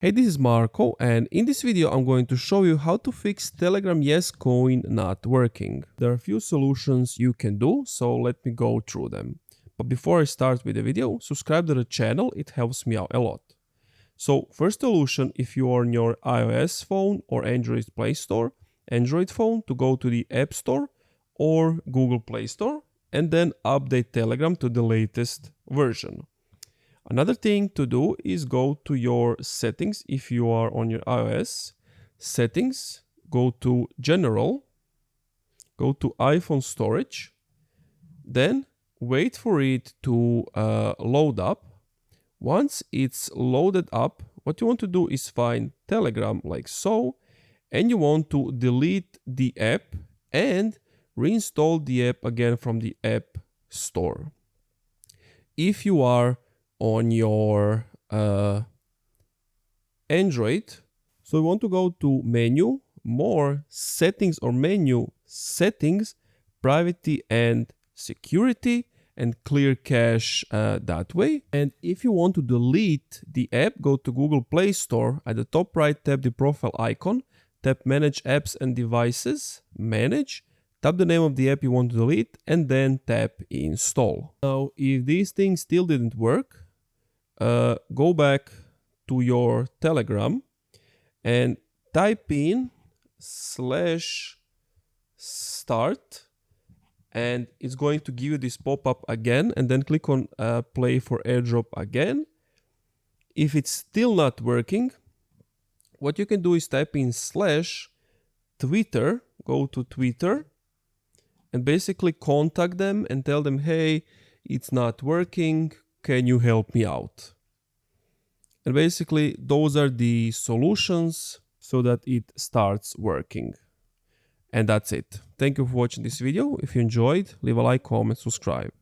Hey, this is Marco, and in this video I'm going to show you how to fix Telegram YesCoin not working. There are a few solutions you can do, so let me go through them. But before I start with the video, subscribe to the channel, it helps me out a lot. So first solution, if you are on your iOS phone or Android Play Store, Android phone, to go to the App Store or Google Play Store and then update Telegram to the latest version. Another thing to do is go to your settings. If you are on your iOS, settings, go to general, go to iPhone storage, then wait for it to load up. Once it's loaded up, what you want to do is find Telegram like so, and you want to delete the app and reinstall the app again from the App Store. If you are on your Android, so you want to go to menu, more, settings or menu, settings, privacy and security, and clear cache that way. And if you want to delete the app, go to Google Play Store. At the top right, tap the profile icon, tap manage apps and devices, manage, tap the name of the app you want to delete, and then tap install. Now, if these things still didn't work, go back to your Telegram and type in /start, and it's going to give you this pop-up again, and then click on play for airdrop again. If it's still not working, what you can do is type in /Twitter, go to Twitter, and basically contact them and tell them, hey, it's not working, can you help me out? And basically those are the solutions so that it starts working. And that's it. Thank you for watching this video. If you enjoyed, leave a like, comment, subscribe.